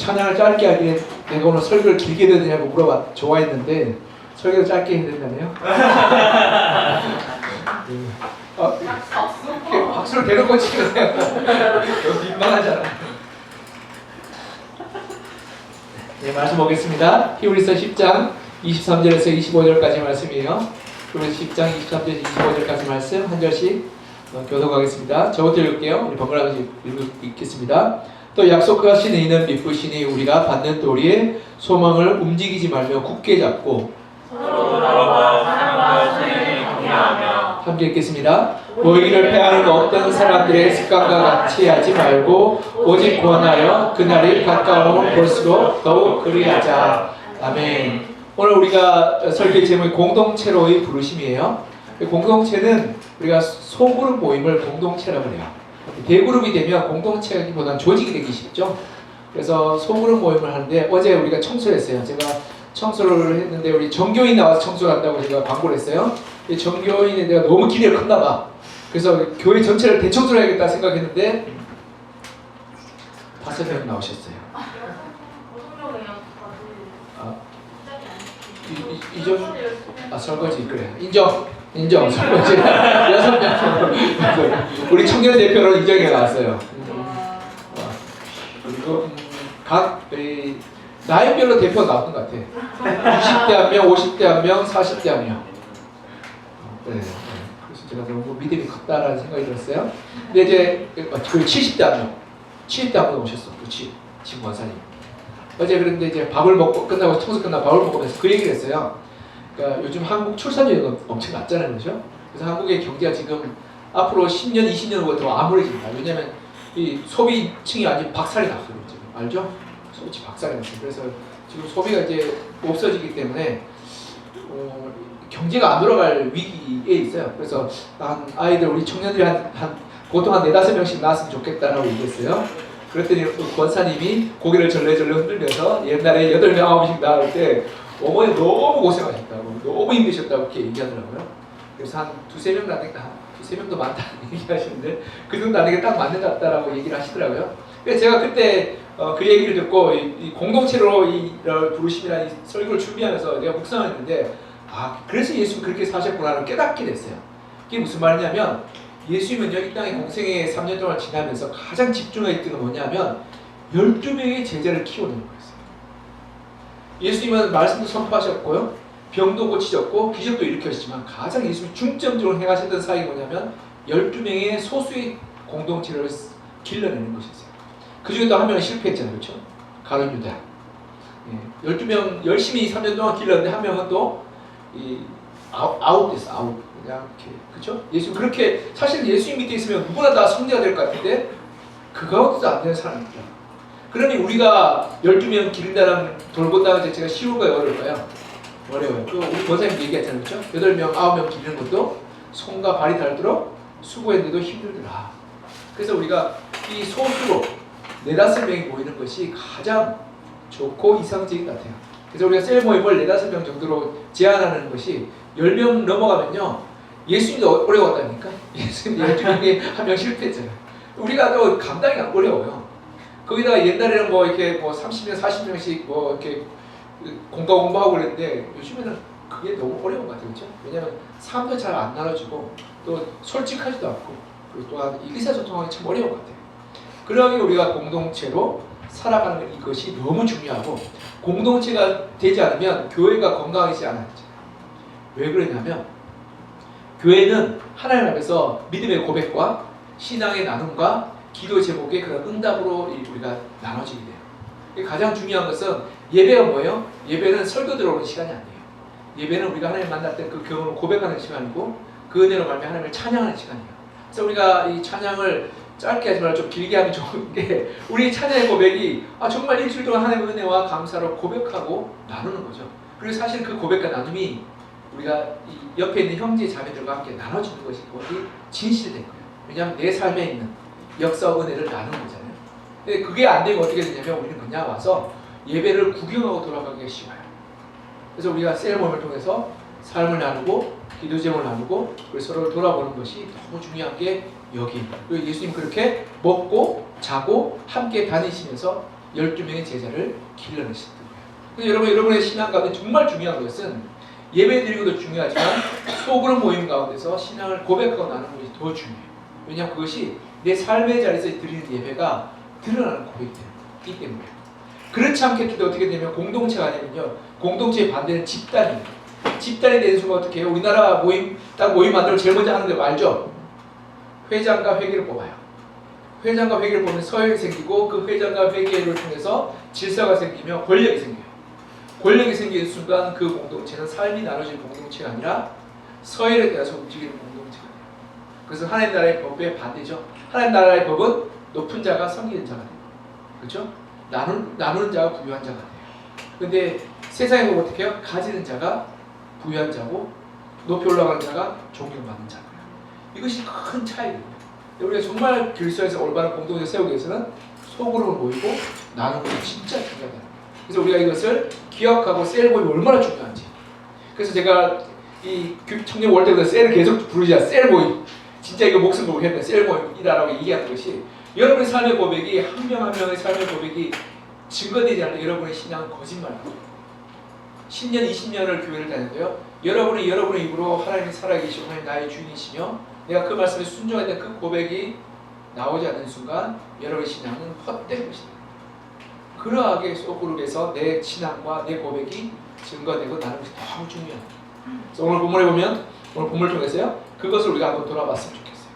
찬양을 짧게 하기에 내가 오늘 설교를 길게 해야 되냐고 좋아했는데 설교를 짧게 해야 된다네요. 박수를 대놓고 치는데요. 민망하잖아. 네, 말씀 보겠습니다. 히브리서 10장 23절에서 25절까지 말씀이에요. 히브리서 10장 23절에서 25절까지 말씀 한 절씩 교독하겠습니다. 저부터 읽을게요. 우리 번갈아 가지고 읽겠습니다. 또 약속하신 이는 믿으시니 우리가 받는 도리에 소망을 움직이지 말며 굳게 잡고 서로 돌아와 사랑과 선행에 격려하며 함께 읽겠습니다. 모이기를 패하는 어떤 사람들의 습관과 같이 하지 말고 오직 구원하여 그날이 가까우면 볼수록 더욱 그리하자. 아멘. 오늘 우리가 설교 제목이 공동체로의 부르심이에요. 공동체는 우리가 소그룹 모임을 공동체라고 해요. 대그룹이 되면 공동체보다는 조직이 되기 쉽죠. 그래서 소그룹 모임을 하는데 어제 우리가 청소를 했어요. 제가 청소를 했는데 우리 정교인 나와서 청소를 한다고 제가 광고를 했어요. 이 정교인에 내가 너무 기대가 컸나 봐. 그래서 교회 전체를 대청소를 해야겠다 생각했는데 5명 나오셨어요. 설거지 그래. 인정 설거지 6명. 우리 청년 대표로 인정해 나왔어요. 그리고 각 나이별로 대표 나왔던 것 같아. 60대 한 명, 50대 한 명, 40대 한 명. 네. 그래서 제가 너무 믿음이 컸다라는 생각이 들었어요. 근데 이제 70대 한 명, 70대 한 명 오셨어. 그렇지, 지금 원사님. 어제 그런데 이제 밥을 먹고 끝나고 청소 끝나고 밥을 먹으면서 그 얘기를 했어요. 그러니까 요즘 한국 출산율이 엄청 낮잖아요, 그렇죠? 그래서 한국의 경제가 지금 앞으로 10년, 20년 후에 더 암울해집니다. 왜냐하면 이 소비층이 아주 박살이 났어요, 지금 알죠? 소비층 박살이 났어요. 그래서 지금 소비가 이제 없어지기 때문에 경제가 안 돌아갈 위기에 있어요. 그래서 아이들 우리 청년들이 보통 한 4-5명씩 낳았으면 좋겠다라고 얘기했어요. 그랬더니 권사님이 고개를 절레절레 흔들면서 옛날에 8명, 9명씩 낳을 때 어머니 너무 고생하셨다고, 너무 힘드셨다고 이렇게 얘기하더라고요. 그래서 한 2-3명 낳으니까 2-3명도 많다는 얘기하시는데 그 정도 나는 게 딱 맞는 것 같다라고 얘기를 하시더라고요. 그래서 제가 그때 그 얘기를 듣고 이 공동체로 이 부르심이라는 설교를 준비하면서 내가 묵상을 했는데 그래서 예수님 그렇게 사셨구나를 깨닫게 됐어요. 그게 무슨 말이냐면 예수님은요 이 땅에 공생애 3년 동안 지나면서 가장 집중했던 건 뭐냐면 12명의 제자를 키우는 거였어요. 예수님은 말씀도 선포하셨고요. 병도 고치셨고 기적도 일으켰지만 가장 예수님이 중점적으로 행하셨던 사역이 뭐냐면 12명의 소수의 공동체를 길러내는 것이었어요. 그 중에 또 한 명은 실패했잖아요. 그렇죠? 가룟 유다. 12명 열심히 3년 동안 길렀는데 한 명은 또 아웃됐어. 아웃. 그냥 이렇게. 그렇죠? 예수님 그렇게 사실 예수님 밑에 있으면 누구나 다 성대가 될 것 같은데 그 가운데도 안 되는 사람이 있다. 그러니 우리가 12명 기른다는 돌본다는 자체가 쉬울까요? 어려울까요? 어려워요. 또 우리 권사님 얘기했잖아요. 그렇죠? 8명, 9명 기르는 것도 손과 발이 닳도록 수고했는데도 힘들더라. 그래서 우리가 이 소수로 4-5명이 모이는 것이 가장 좋고 이상적인 것 같아요. 그래서 우리가 셀 모임을 4-5명 정도로 제한하는 것이 10명 넘어가면요 예수님도 어려웠다니까. 예수님 12명에 한 명 실패했잖아요. 우리가 또 감당이 어려워요. 거기다가 옛날에는 뭐 이렇게 뭐 30명, 40명씩 뭐 이렇게 공부하고 그랬는데 요즘에는 그게 너무 어려운 것 같아요. 그렇죠? 왜냐하면 삶도 잘 안 나눠주고 또 솔직하지도 않고 그리고 또한 의사소통하기 참 어려운 것 같아요. 그러기 우리가 공동체로 살아가는 이것이 너무 중요하고 공동체가 되지 않으면 교회가 건강하지 않아요. 왜 그러냐면 교회는 하나님 앞에서 믿음의 고백과 신앙의 나눔과 기도 제목의 그런 응답으로 우리가 나눠지게 돼요. 가장 중요한 것은 예배가 뭐예요? 예배는 설교 들어오는 시간이 아니에요. 예배는 우리가 하나님 만날 때 그 경험을 고백하는 시간이고 그 은혜로 말미암아 하나님을 찬양하는 시간이에요. 그래서 우리가 이 찬양을 짧게 하지 말고 좀 길게 하면 좋은 게 우리 찬양의 고백이 정말 일주일 동안 하나님의 은혜와 감사로 고백하고 나누는 거죠. 그리고 사실 그 고백과 나눔이 우리가 이 옆에 있는 형제 자매들과 함께 나눠주는 것이 진실된 거예요. 왜냐하면 내 삶에 있는 역사와 은혜를 나누는 거잖아요. 근데 그게 안 되면 어떻게 되냐면 우리는 그냥 와서 예배를 구경하고 돌아가기가 쉬워요. 그래서 우리가 셀모임을 통해서 삶을 나누고 기도 제목을 나누고 그리고 서로를 돌아보는 것이 너무 중요한 게 여기. 그리고 예수님 그렇게 먹고 자고 함께 다니시면서 12명의 제자를 길러내셨던 거예요. 그래서 여러분의 신앙 가운데 정말 중요한 것은 예배 드리고도 중요하지만 속으로 모임 가운데서 신앙을 고백하고 나누는 것이 더 중요해요. 왜냐하면 그것이 내 삶의 자리에서 드리는 예배가 드러나는 고백이 되기 때문에. 그렇지 않겠기도 어떻게 되면 공동체가 아니면요, 공동체의 반대는 집단이에요. 집단이 되는 순간 어떻게 해요? 우리나라 모임 만들고 제일 먼저 하는 거 알죠? 회장과 회계를 뽑아요. 회장과 회계를 보면 서열이 생기고 그 회장과 회계를 통해서 질서가 생기며 권력이 생겨요. 권력이 생기는 순간 그 공동체는 삶이 나눠진 공동체가 아니라 서열에 따라서 움직이는 공동체가 돼요. 그래서 하나님 나라의 법에 반대죠. 하나님 나라의 법은 높은 자가 섬기는 자가 돼요. 그렇죠? 나누는 자가 부유한 자가 돼요. 근데 세상에 보면 어떻게 해요? 가지는 자가 부유한 자고 높이 올라가는 자가 존경받는 자고요. 이것이 큰 차이예요. 우리가 정말 그리스도에서 올바른 공동체 세우기 위해서는 속으로 모이고 나누는 것이 진짜 중요하다. 그래서 우리가 이것을 기억하고 셀 모임이 얼마나 중요한지. 그래서 제가 이 청년 월 때부터 셀을 계속 부르자. 셀 모임. 진짜 이거 목숨 걸고 했는데 셀 모임이라고 얘기하는 것이 여러분의 삶의 고백이 한 명 한 명의 삶의 고백이 증거되지 않는 여러분의 신앙은 거짓말이에요. 10년, 20년을 교회를 다녔는데요. 여러분이 여러분의 입으로 하나님이 살아계시고 하나님 나의 주인이시며 내가 그 말씀에 순종했던 그 고백이 나오지 않는 순간 여러분의 신앙은 헛된 것이다. 그러하게 소그룹에서 내 신앙과 내 고백이 증거되고 나는 것이 너무 중요해요. 그래서 오늘 본문에 보면 오늘 본문을 통해서요. 그것을 우리가 한번 돌아봤으면 좋겠어요.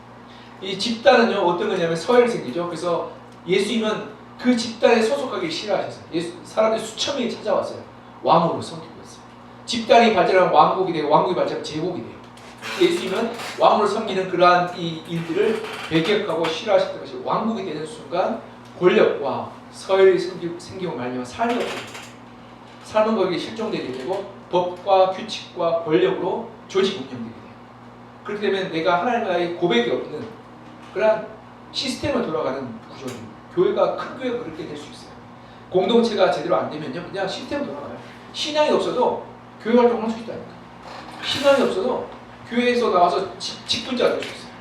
이 집단은요. 어떤 거냐면 서열이 생기죠. 그래서 예수님은 그 집단에 소속하기 싫어하셨어요. 사람들이 수천 명이 찾아왔어요. 왕으로 섬기고 있어요. 집단이 발전하면 왕국이 되고 왕국이 발전하면 제국이 돼요. 예수님은 왕으로 섬기는 그러한 이 일들을 배격하고 싫어하셨던 것이 왕국이 되는 순간 권력과 서열이 생기고 말미암아 삶이 없습니다. 삶은 거기에 실종되게 되고 법과 규칙과 권력으로 조직 운영되게 돼요. 그렇게 되면 내가 하나님과의 고백이 없는 그러한 시스템을 돌아가는 구조입니다. 교회가 큰 교회가 그렇게 될 수 있어요. 공동체가 제대로 안 되면요, 그냥 시스템 돌아가요. 신앙이 없어도 교회 활동을 할 수 있다니까. 신앙이 없어도 교회에서 나와서 직분자가 될 수 있어요.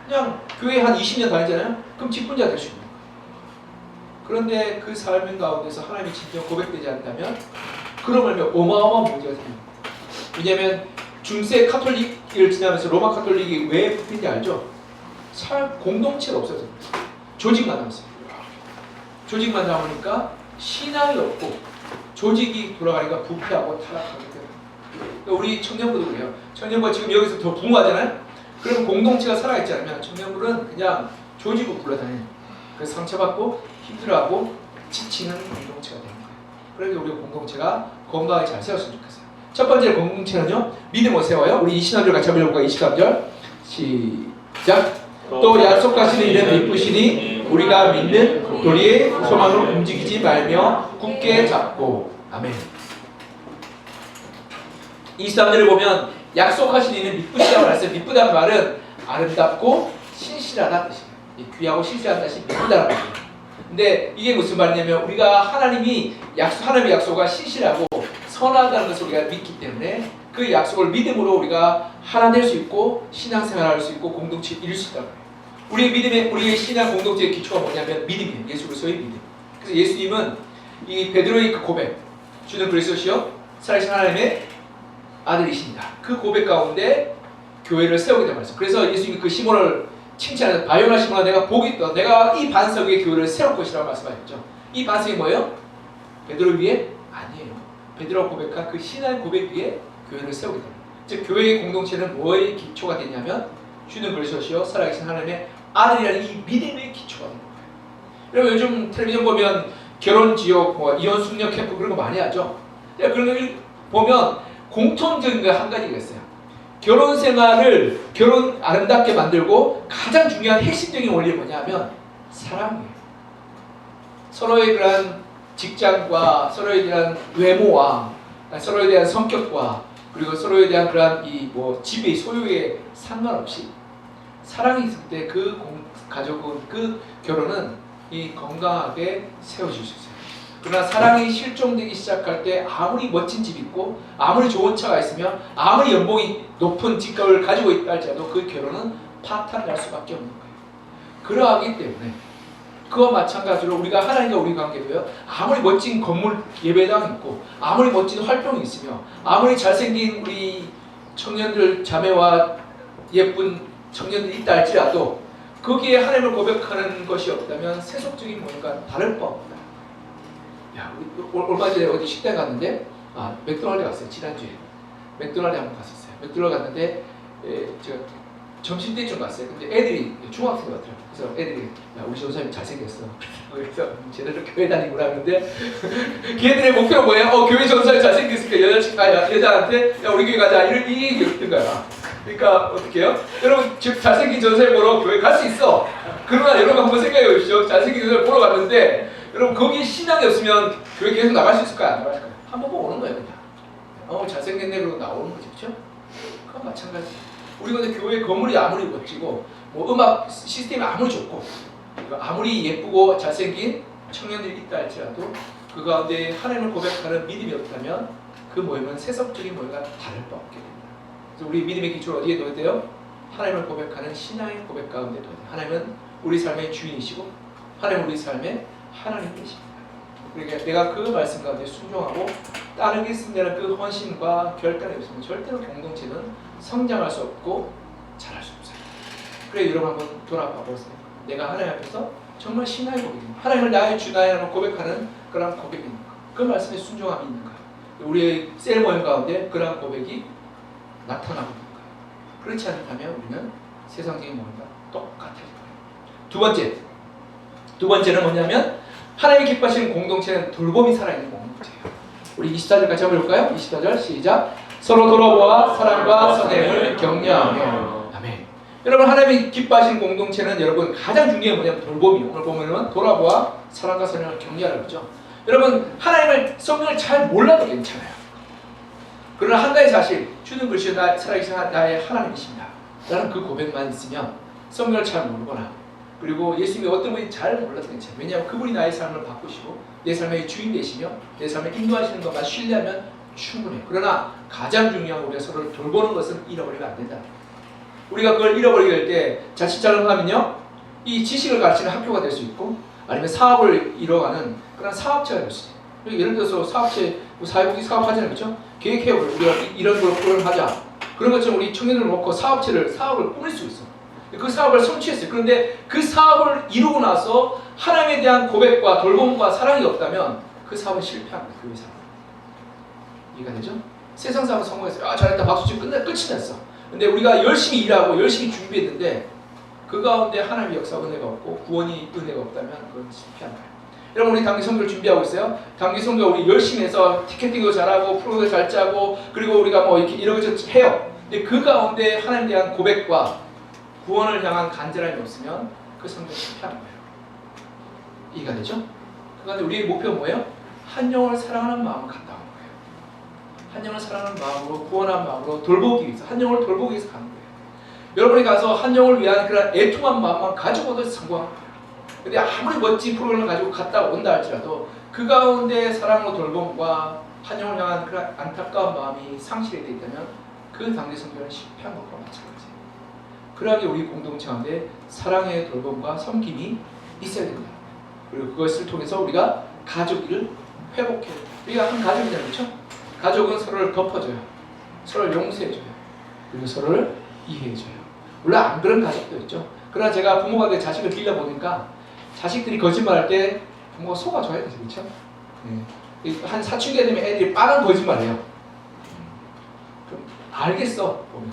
그냥 교회 한 20년 다니잖아요. 그럼 직분자 될 수 있는 거예요. 그런데 그 삶 가운데서 하나님이 진정 고백되지 않는다면 그러면 어마어마한 문제가 생깁니다. 왜냐하면 중세 카톨릭을 지나면서 로마 카톨릭이 왜 붙는지 알죠? 공동체가 없어서 조직만 남았어요. 조직만 남으니까 신앙이 없고 조직이 돌아가니까 부패하고 타락하게 돼요. 우리 청년부도 그래요. 청년부가 지금 여기서 더 붕하잖아요. 그럼 공동체가 살아있지 않으면 청년부는 그냥 조직으로 굴러다니는, 그래서 상처받고 힘들어하고 지치는 공동체가 되는 거예요. 그러니까 우리 공동체가 건강하게 잘 세웠으면 좋겠어요. 첫 번째 공동체는요, 믿음을 세워요. 우리 23절 같이 한번 읽어볼까요? 23절 시작. 또 약속하시는 이는 믿으시니 우리가 믿는 도리의 소망으로 움직이지 말며 굳게 잡고. 아멘. 23절을 보면 약속하신 이는 믿으시다고 말했어요. 믿으다는 말은 아름답고 신실하다 뜻이에요. 귀하고 신실하다 뜻이 믿는다는 말이에요. 근데 이게 무슨 말이냐면 우리가 하나님의 약속과 신실하고 선하다는 것을 우리가 믿기 때문에 그 약속을 믿음으로 우리가 하나 될 수 있고 신앙생활할 수 있고 공동체 이룰 수 있다는 거예요. 우리의 신앙 공동체의 기초가 뭐냐면 믿음이에요. 예수 그리스도의 믿음. 그래서 예수님은 이 베드로의 그 고백, 주는 그리스도시요 살아계신 하나님의 아들이십니다. 그 고백 가운데 교회를 세우게 된 말씀. 그래서 예수님이 그 시몬을 칭찬해서 바요나 시몬아 내가 복이 있다. 내가 이 반석 위에 교회를 세울 것이라고 말씀하셨죠. 이 반석이 뭐예요? 베드로 위에? 아니에요. 베드로가 고백한 그 신앙 고백 위에 교회를 세우게 됩니다. 즉 교회의 공동체는 뭐의 기초가 되냐면 주는 그리스도시요 살아계신 하나님의 아들이라는 이 믿음의 기초가 되는 거예요. 여러분 요즘 텔레비전 보면 결혼 지역, 이혼 숙녀 캠프 그런 거 많이 하죠. 그런 걸 보면 공통적인 거 한 가지가 있어요. 결혼 아름답게 만들고 가장 중요한 핵심적인 원리는 뭐냐면 사랑이에요. 서로에 대한 직장과 서로에 대한 외모와 서로에 대한 성격과 그리고 서로에 대한 그러한 집의 소유에 상관없이 사랑이 있을 때 그 가족은 그 결혼은 건강하게 세워질 수 있어요. 그러나 사랑이 실종되기 시작할 때 아무리 멋진 집이 있고 아무리 좋은 차가 있으면 아무리 연봉이 높은 직급을 가지고 있다 할지라도 그 결혼은 파탄날 수밖에 없는 거예요. 그러하기 때문에 그와 마찬가지로 우리가 하나님과 우리 관계도요. 아무리 멋진 건물 예배당 있고 아무리 멋진 활동이 있으며 아무리 잘생긴 우리 청년들 자매와 예쁜 청년들이 있다 할지라도 거기에 하나님을 고백하는 것이 없다면 세속적인 뭔가 다를 바 없다. 야, 얼마 전에 어디 식당 갔는데 맥도날드 갔어요. 지난주에 맥도날드 한번 갔었어요. 맥도날드 갔는데 제가 점심때쯤 갔어요. 근데 애들이 중학생 같더라고요. 그래서 애들이 야, 우리 전사님 잘생겼어. 그래서 쟤네들 교회 다니구나 하는데 걔들의 목표가 뭐예요? 교회 전사님 잘생겼으니까 여자한테 야 우리 교회 가자 이런 얘기 없던 거야. 그러니까 어떻게 해요? 여러분 즉 잘생긴 전사님 보러 교회 갈 수 있어. 그러나 여러분 한번 생각해 보십시오. 잘생긴 전사님 보러 갔는데 여러분 거기에 신앙이 없으면 교회 계속 나갈 수 있을까요? 안 나갈 수 있을까요? 한번 보고 오는 거예요 그냥. 잘생겼네 그러고 나오는 거죠. 그렇죠? 그건 마찬가지. 우리 근데 교회 건물이 아무리 멋지고 뭐 음악 시스템이 아무리 좋고 아무리 예쁘고 잘생긴 청년들이 있다 할지라도 그 가운데 하나님을 고백하는 믿음이 없다면 그 모임은 세속적인 모임과 다를 바 없게 됩니다. 그래서 우리 믿음의 기초를 어디에 둬야 돼요? 하나님을 고백하는 신앙의 고백 가운데 둬야 돼요. 하나님은 우리 삶의 주인이시고 하나님은 우리 삶의 하나님이십니다. 그러니까 내가 그 말씀 가운데 순종하고 따르겠습니다는 그 헌신과 결단이 없으면 절대로 공동체는 성장할 수 없고 자랄 수 없어요. 그래 여러분 한번 돌아봐 보세요. 내가 하나님 앞에서 정말 신앙의 고백입니다. 하나님을 나의 주 나의 하나님을 고백하는 그런 고백입니다. 그 말씀에 순종함이 있는가? 우리의 셀 모임 가운데 그런 고백이 나타나고 있는가? 그렇지 않다면 우리는 세상적인 모임과 똑같을 거예요. 두 번째는 뭐냐면 하나님이 기뻐하시는 공동체는 돌봄이 살아있는 공동체예요. 우리 24절 같이 한번 볼까요? 24절 시작. 서로 돌아보아 사랑과 선행을 격려하며. 아멘. 여러분 하나님이 기뻐하시는 공동체는 여러분 가장 중요한 뭐냐면 돌봄이에요. 오늘 보면은 돌아보아 사랑과 선행을 격려하라고 그러죠. 여러분 하나님을 성경을 잘 몰라도 괜찮아요. 그러나 한 가지 사실 주는 글씨 살아계신 나의 하나님이십니다. 라는 그 고백만 있으면 성경을 잘 모르거나 그리고 예수님이 어떤 분인지 잘 몰라도 괜찮아요. 왜냐하면 그분이 나의 삶을 바꾸시고 내 삶의 주인 되시며 내 삶을 인도하시는 것만 신뢰하면 충분해요. 그러나 가장 중요한 우리가 서로를 돌보는 것은 잃어버리면 안 된다. 우리가 그걸 잃어버리게 될 때 자칫 잘못하면요 이 지식을 가르치는 학교가 될 수 있고 아니면 사업을 이뤄가는 그런 사업체가 될 수 있어요. 예를 들어서 사업체 사회복지 사업하잖아요. 그렇죠? 계획해 우리가 이런 걸 프로그램하자. 그런 것처럼 우리 청년을 놓고 사업을 꾸밀 수 있어. 그 사업을 성취했어요. 그런데 그 사업을 이루고 나서 하나님에 대한 고백과 돌봄과 사랑이 없다면 그 사업은 실패한 거예요. 그 사업. 이해가 되죠? 세상 사업은 성공했어요. 잘했다 박수치고 끝이 났어. 근데 우리가 열심히 일하고 열심히 준비했는데 그 가운데 하나님의 역사 은혜가 없고 구원이 은혜가 없다면 그건 실패한 거예요. 여러분 우리 단기 선교를 준비하고 있어요. 단기 선교 우리 열심히 해서 티켓팅도 잘하고 프로그램 잘 짜고 그리고 우리가 뭐 이렇게 이러저러 해요. 근데 그 가운데 하나님에 대한 고백과 구원을 향한 간절함이 없으면 그 선교는 실패한 거예요. 이해가 되죠? 그런데 우리의 목표가 뭐예요? 한 영혼을 사랑하는 마음을 갖다 오는 거예요. 한 영혼을 사랑하는 마음으로 구원한 마음으로 돌보기 위해서 한 영혼을 돌보기 위해서 가는 거예요. 여러분이 가서 한 영혼을 위한 그런 애통한 마음만 가지고도 성공한 거예요. 근데 아무리 멋진 프로그램을 가지고 갔다 온다 할지라도 그 가운데 사랑으로 돌봄과 한 영혼을 향한 그런 안타까운 마음이 상실이 되어 있다면 그 당대 선교는 실패한 것과 마찬가지예요. 그러하게 우리 공동체 가운데 사랑의 돌봄과 섬김이 있어야 됩니다. 그리고 그것을 통해서 우리가 가족을 회복해야 됩니다. 우리가 한 가족이잖아요. 그렇죠? 가족은 서로를 덮어줘요. 서로를 용서해줘요. 그리고 서로를 이해해줘요. 물론 안 그런 가족도 있죠. 그러나 제가 부모가 내 자식을 길러보니까 자식들이 거짓말할 때 부모가 속아줘야 되죠. 그렇죠? 네. 한 사춘기가 되면 애들이 빠른 거짓말해요. 그럼 알겠어 보면.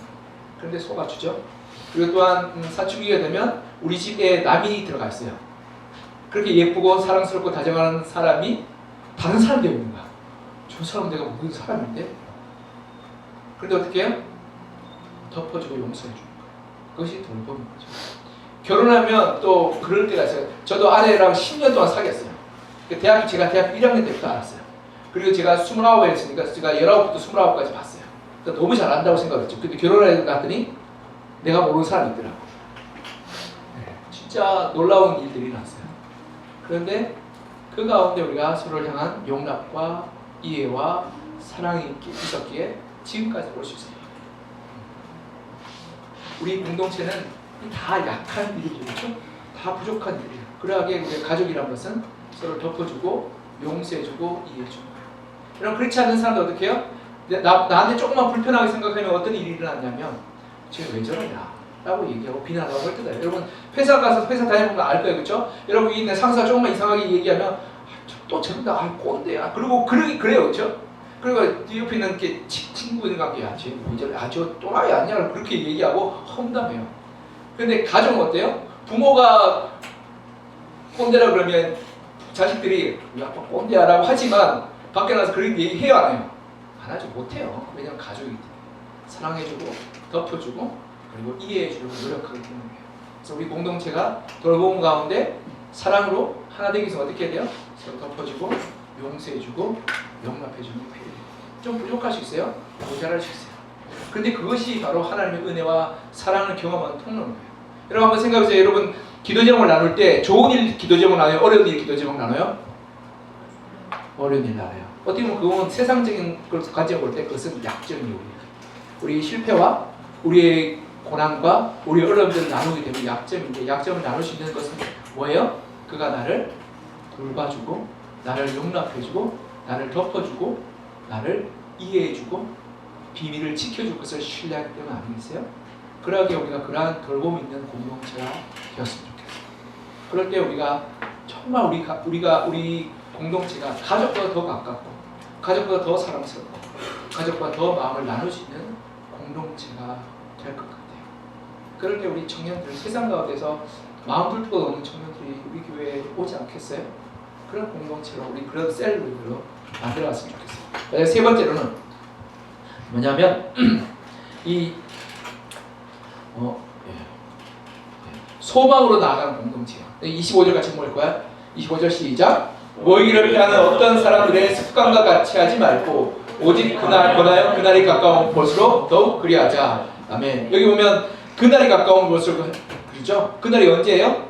그런데 속아주죠. 그리고 또한 사춘기가 되면 우리 집에 남이 들어가 있어요. 그렇게 예쁘고 사랑스럽고 다정한 사람이 다른 사람 되어 있는 거야. 저 사람은 내가 모르는 사람인데? 그런데 어떻게 해요? 덮어주고 용서해 주는 거예요. 그것이 돌봄인 거죠. 결혼하면 또 그럴 때가 있어요. 저도 아내랑 10년 동안 사귀었어요. 제가 대학교 1학년 때부터 알았어요. 그리고 제가 29에 했으니까 제가 19부터 29까지 봤어요. 그러니까 너무 잘한다고 생각했죠. 근데 결혼을 갔더니 내가 모르는 사람이 있더라고. 진짜 놀라운 일들이 일어났어요. 그런데 그 가운데 우리가 서로를 향한 용납과 이해와 사랑이 있었기에 지금까지 올 수 있습니다. 우리 공동체는 다 약한 일이죠. 그렇죠? 다 부족한 일이에요. 그러하게 우리 가족이란 것은 서로 덮어주고 용서해주고 이해해주는 거예요. 여러분 그렇지 않는 사람들 어떻게 해요? 나한테 조금만 불편하게 생각하면 어떤 일이 일어났냐면 쟤 왜 저러냐 라고 얘기하고 비난하고 할 때다. 여러분 회사 가서 회사 다녀보면 알 거예요. 그렇죠? 여러분 이 상사가 조금만 이상하게 얘기하면 또 저런다 꼰대야 그리고 그래요. 그렇죠? 그리고 옆에 있는 게 친구들 관계 쟤 왜 저래 저 또라이 아니야 그렇게 얘기하고 험담해요. 근데 가정은 어때요? 부모가 꼰대라 그러면 자식들이 우리 아빠 꼰대야 라고 하지만 밖에 나가서 그렇게 얘기해요 안 해요? 안 하죠. 못해요. 왜냐면 가족이기 때문에 사랑해주고 덮어주고 그리고 이해해주려고 노력하기 때문이에요. 그래서 우리 공동체가 돌봄 가운데 사랑으로 하나 되기 위해서 어떻게 해야 돼요? 서로 덮어주고 용서해주고 용납해주는 게 필요해요. 좀 부족할 수 있어요? 모자랄 수 있어요. 그런데 그것이 바로 하나님의 은혜와 사랑을 경험하는 통로인 거예요. 여러분 한번 생각해보세요. 여러분 기도 제목을 나눌 때 좋은 일 기도 제목 나눠요? 어려운 일 기도 제목 나눠요? 어려운 일 나눠요. 어떻게 보면 그건 세상적인 걸 가지고 볼 때 그것은 약점이에요. 우리 실패와 우리의 고난과 우리의 어려움들을 나누게 되면 약점인데 약점을 나눌 수 있는 것은 뭐예요? 그가 나를 돌봐주고 나를 용납해주고 나를 덮어주고 나를 이해해주고 비밀을 지켜줄 것을 신뢰하기 때문 아니겠어요? 그러하게 우리가 그러한 돌봄 있는 공동체가 되었으면 좋겠어요. 그럴 때 우리가 정말 우리 공동체가 가족보다 더 가깝고 가족보다 더 사랑스럽고 가족과 더 마음을 나눌 수 있는 공동체가 될 것 같아요. 그럴 때 우리 청년들 세상 가운데서 마음 둘 곳 없는 청년들이 우리 교회에 오지 않겠어요? 그런 공동체로 우리 그런 셀로 만들어갔으면 좋겠어요. 세 번째로는 뭐냐면 소망으로 나아가는 공동체예요. 25절 같이 읽을 거야. 25절 시작. 모이기를 피하는 어떤 사람들의 습관과 같이 하지 말고 오직 그날 권하여 그날이 가까운 볼수록 더욱 그리하자. 아멘. 여기 보면 그날이 가까운 볼수록 그렇죠? 그날이 언제예요?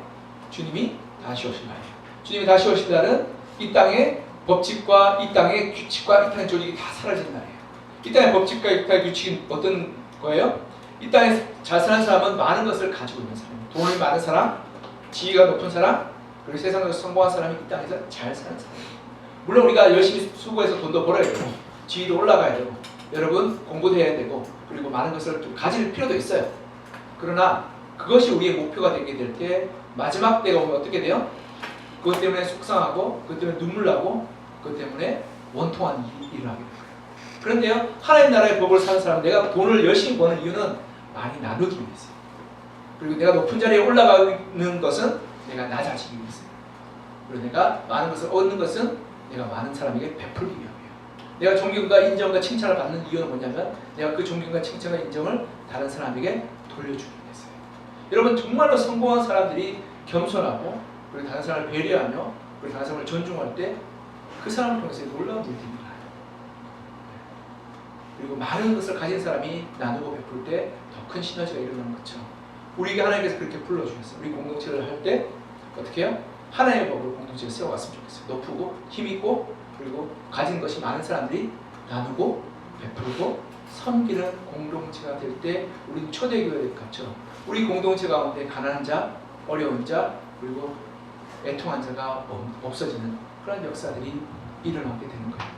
주님이 다시 오실 날이에요. 주님이 다시 오실 날은 이 땅의 법칙과 이 땅의 규칙과 이 땅의 조직이 다 사라지는 날이에요. 이 땅의 법칙과 이 땅의 규칙은 어떤 거예요? 이 땅에 잘 사는 사람은 많은 것을 가지고 있는 사람, 돈이 많은 사람, 지위가 높은 사람, 그리고 세상에서 성공한 사람이 이 땅에서 잘 사는 사람. 물론 우리가 열심히 수고해서 돈도 벌어야 되고 지위도 올라가야 되고 여러분 공부도 해야 되고 그리고 많은 것을 좀 가질 필요도 있어요. 그러나 그것이 우리의 목표가 되게 될 때 마지막 때가 오면 어떻게 돼요? 그것 때문에 속상하고 그것 때문에 눈물 나고 그것 때문에 원통한 일을 하게 돼요. 그런데요 하나님 나라의 법을 사는 사람 내가 돈을 열심히 버는 이유는 많이 나누기 위해서요. 그리고 내가 높은 자리에 올라가는 것은 내가 낮아지기 위해서요. 그리고 내가 많은 것을 얻는 것은 내가 많은 사람에게 베풀기 위함이에요. 내가 존경과 인정과 칭찬을 받는 이유는 뭐냐면 내가 그 존경과 칭찬과 인정을 다른 사람에게 돌려주기 위해서요. 여러분 정말로 성공한 사람들이 겸손하고 그리고 다른 사람을 배려하며 그리고 다른 사람을 존중할 때 그 사람을 통해서 놀라운 일들이 일어나요. 그리고 많은 것을 가진 사람이 나누고 베풀 때 더 큰 시너지가 일어나는 것처럼 우리에게 하나님께서 그렇게 불러주셨어요. 우리 공동체를 할 때 어떻게 해요? 하나님의 법을 공동체에 세워갔으면 좋겠어요. 높고 힘있고 그리고 가진 것이 많은 사람들이 나누고 베풀고 섬기는 공동체가 될 때 우리는 초대교회같이 우리 공동체 가운데 가난한 자, 어려운 자 그리고 애통한 자가 없어지는 그런 역사들이 일어나게 되는 거예요.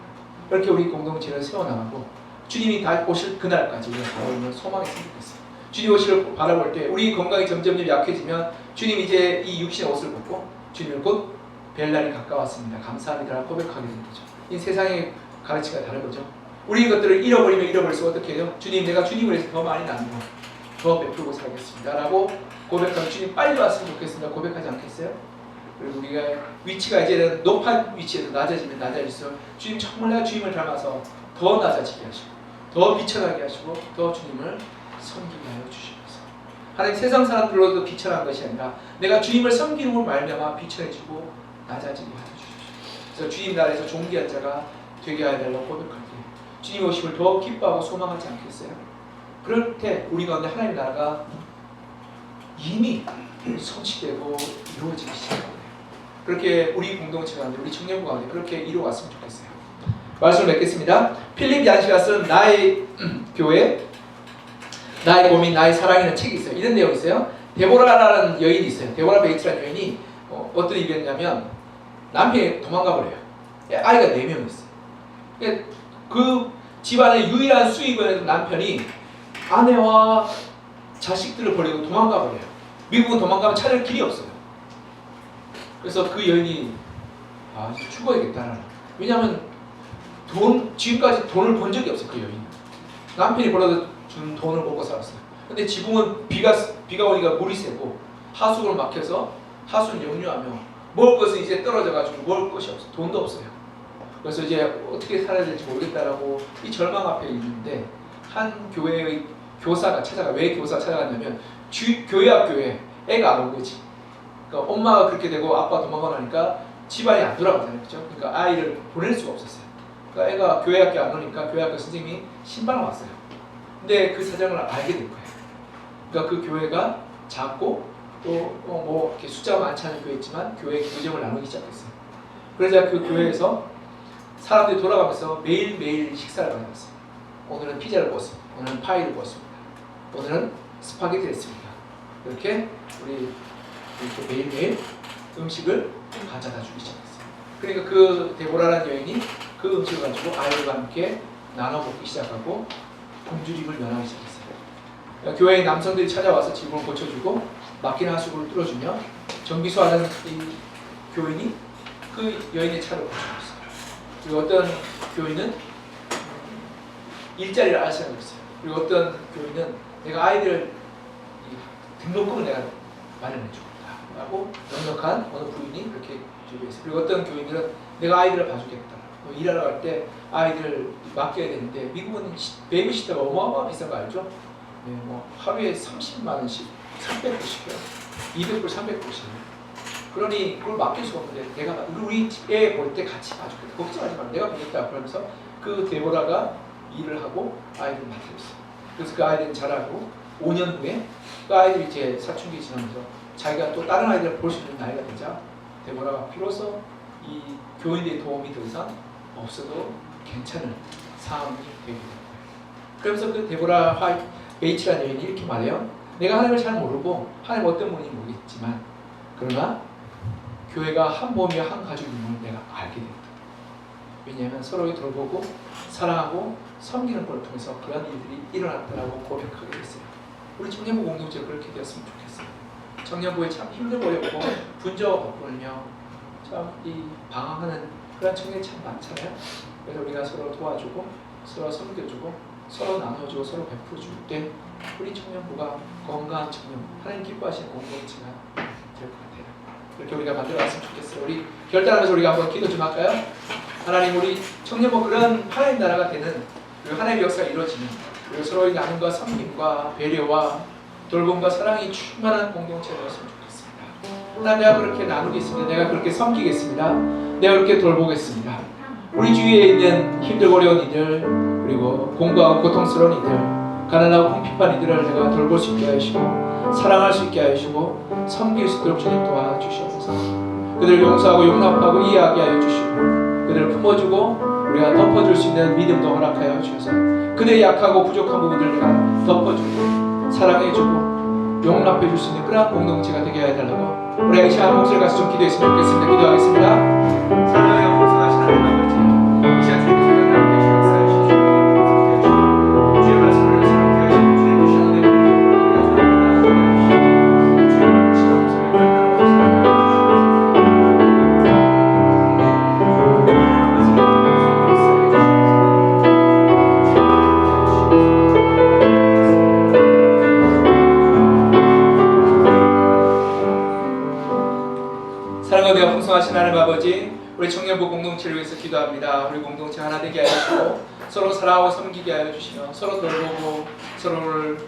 이렇게 우리 공동체를 세워나가고 주님이 다 오실 그날까지 우리가 바라보는 소망이 생겼어요. 주님 오시를 바라볼 때 우리 건강이 점점 약해지면 주님 이제 이 육신의 옷을 벗고 주님을 곧 뵐 날이 가까웠습니다. 감사합니다라고 고백하게 되는 거죠. 이 세상의 가르치가 다른 거죠. 우리 것들을 잃어버리면 잃어버릴수록 어떻게 해요? 주님 내가 주님을 위해서 더 많이 나누고 더 베풀고 살겠습니다 라고 고백하면 주님 빨리 왔으면 좋겠습니다 고백하지 않겠어요? 그리고 우리가 위치가 이제는 높은 위치에서 낮아지면 낮아질수록 주님 정말 내가 주님을 닮아서 더 낮아지게 하시고 더 비천하게 하시고 더 주님을 섬기게 하여 주시옵소서. 하나님 세상 사람들로도 비천한 것이 아니라 내가 주님을 섬기는 말미암아 비천해지고 낮아지게 하여 주십시오. 그래서 주님 나라에서 존귀한 자가 되게 하여 달라고 고백할 때 주님 오심을 더 기뻐하고 소망하지 않겠어요? 그럴 때 우리 가운데 하나님 나라가 이미 성취되고 이루어지기 시작합니다. 그렇게 우리 공동체 가운데 우리 청년부 가운데 그렇게 이루어갔으면 좋겠어요. 말씀을 맺겠습니다. 필립 얀시가 쓴 나의 교회 나의 고민 나의 사랑이라는 책이 있어요. 이런 내용이 있어요. 데보라라는 여인이 있어요. 데보라 베이츠라는 여인이 어떤 일이 했냐면 남편이 도망가 버려요. 아이가 4명 있어요. 그러니까 그 집안의 유일한 수입원인 남편이 아내와 자식들을 버리고 도망가 버려요. 미국은 도망가면 찾을 길이 없어요. 그래서 그 여인이 이제 죽어야겠다. 왜냐하면 지금까지 돈을 번 적이 없어요. 그 여인. 남편이 벌어준 돈을 먹고 살았어요. 근데 지금은 비가 오니까 물이 새고 하수구를 막혀서 하수는 역류하며 먹을 것은 이제 떨어져가지고 먹을 것이 없어요. 돈도 없어요. 그래서 이제 어떻게 살아야 될지 모르겠다라고 이 절망 앞에 있는데 한 교회의 교사가 왜 교사가 찾아갔냐면 교회 학교에 애가 안 온 거지. 그러니까 엄마가 그렇게 되고 아빠 도망가 나니까 집안이 안 돌아가잖아요. 그렇죠? 그러니까 아이를 보낼 수가 없었어요. 그러니까 애가 교회 학교 안 오니까 교회 학교 선생님이 신방을 왔어요. 근데 그 사정을 알게 된 거예요. 그러니까 그 교회가 작고 또 뭐 이렇게 숫자가 많지 않은 교회였지만 교회 규정을 나누기 시작했어요. 그러자 그 교회에서 사람들이 돌아가면서 매일매일 식사를 가져갔어요. 오늘은 피자를 먹었습니다. 오늘은 파이를 먹었습니다. 오늘은 스파게티를 했습니다. 이렇게 이렇게 매일매일 음식을 가져다 주기 시작했어요. 그러니까 그 데보라라는 여인이 그 음식을 가지고 아이들과 함께 나눠 먹기 시작하고 굶주림을 면하기 시작했어요. 그러니까 교회의 남성들이 찾아와서 집을 고쳐주고 막힌 하수구를 뚫어주며 정비소하는 이 교인이 그 여인의 차를 고쳐줬어요. 그리고 어떤 교인은 일자리를 알 생각이 있어요. 그리고 어떤 교인은 내가 아이들 등록금을 내가 마련해 주겠다라고 넉넉한 어느 부인이 그렇게 준비했어요. 그리고 어떤 교인들은 내가 아이들을 봐주겠다. 일하러 갈 때 아이들을 맡겨야 되는데 미국은 베이비시터가 어마어마하게 비싼 거 알죠? 네, 뭐 하루에 30만 원씩 300불씩이요. 200불, 300불씩. 그러니 그걸 맡길 수가 없는데 내가 우리 애 볼 때 같이 봐주겠다. 걱정하지 마. 내가 보겠다. 그러면서 그 데보라가 일을 하고 아이들을 맡겼어요. 그래서 그 아이들은 자라고 5년 후에 그 아이들이 이제 사춘기 지나면서 자기가 또 다른 아이들을 볼 수 있는 나이가 되자 데보라가 비로소 이 교인들의 도움이 더 이상 없어도 괜찮은 상황이 되게 된 거예요. 그러면서 그 데보라 베이츠라는 여인이 이렇게 말해요. 내가 하나님을 잘 모르고 하나님 어떤 분인지 모르겠지만 그러나 교회가 한 몸이며 한 가족임을 내가 알게 됐다. 왜냐하면 서로를 돌보고 사랑하고 섬기는 걸 통해서 그런 일들이 일어났다라고 고백하게 됐어요. 우리 청년부 공동체가 그렇게 되었으면 좋겠어요. 청년부에 참 힘들고 어렵고 분주하고 바쁘며 참 이 방황하는 그런 청년이 참 많잖아요. 그래서 우리가 서로 도와주고 서로 섬겨주고 서로 나눠주고 서로 베풀어줄 때 우리 청년부가 건강한 청년부, 하나님 기뻐하시는 공동체가 될 것 같아요. 그렇게 우리가 만들어갔으면 좋겠어요. 우리 결단하면서 우리가 한번 기도 좀 할까요? 하나님, 우리 청년부 그런 하나님 나라가 되는, 그리고 하나님의 역사가 이루어지는, 그리고 서로의 나눔과 섬김과 배려와 돌봄과 사랑이 충만한 공동체가 되었으면 좋겠습니다. 내가 그렇게 나누겠습니다. 내가 그렇게 섬기겠습니다. 내가 그렇게 돌보겠습니다. 우리 주위에 있는 힘들고 어려운 이들, 그리고 공부하고 고통스러운 이들, 가난하고 궁핍한 이들을 내가 돌볼 수 있게 하시고 사랑할 수 있게 하시고 섬길 수 있도록 주님 도와주시옵소서. 그들을 용서하고 용납하고 이해하게 하여 주시고 그들을 품어주고 우리가 덮어줄 수 있는 믿음도 허락하여 주셔서 그들의 약하고 부족한 부분들을 내가 덮어주고 사랑해주고 용납해줄 수 있는 그런 공동체가 되게 해달라고 우리가 이 시간 목소리를 같이 좀 기도했으면 좋겠습니다. 기도하겠습니다. 사랑하여 봉사하시는 하나님 아버지, 이 시간 주님께서 함께 하시고 역사해 주시고 주의 말씀을 생각해 하시고 주님 주시는 내 사랑과 풍성하신 하나님 아버지, 우리 청년부 공동체를 위해서 기도합니다. 우리 공동체 하나 되게 하여 주시고 서로 사랑하고 섬기게 하여 주시며 서로 돌보고 서로를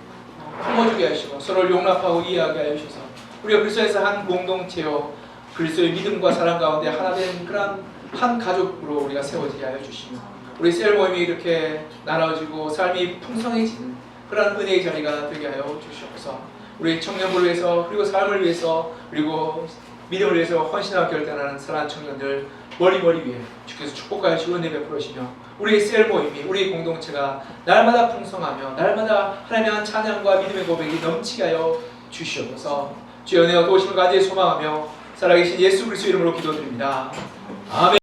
품어주게 하시고 서로를 용납하고 이해하게 하여 주셔서 우리가 그리스도에서 한 공동체요 그리스도의 믿음과 사랑 가운데 하나 된 그런 한 가족으로 우리가 세워지게 하여 주시며 우리 셀 모임이 이렇게 나눠지고 삶이 풍성해지는 그런 은혜의 자리가 되게 하여 주시옵소서. 우리 청년부를 위해서 그리고 삶을 위해서 그리고 믿음을 위해서 헌신하고 결단하는 사랑하는 청년들 머리 위에 주께서 축복하여 주시고 은혜 베풀으시며 우리의 셀 모임이 우리 공동체가 날마다 풍성하며 날마다 하나님의 한 찬양과 믿음의 고백이 넘치게 하여 주시옵소서. 주의 은혜와 도우심을 간절히 소망하며 살아계신 예수 그리스도 이름으로 기도드립니다. 아멘.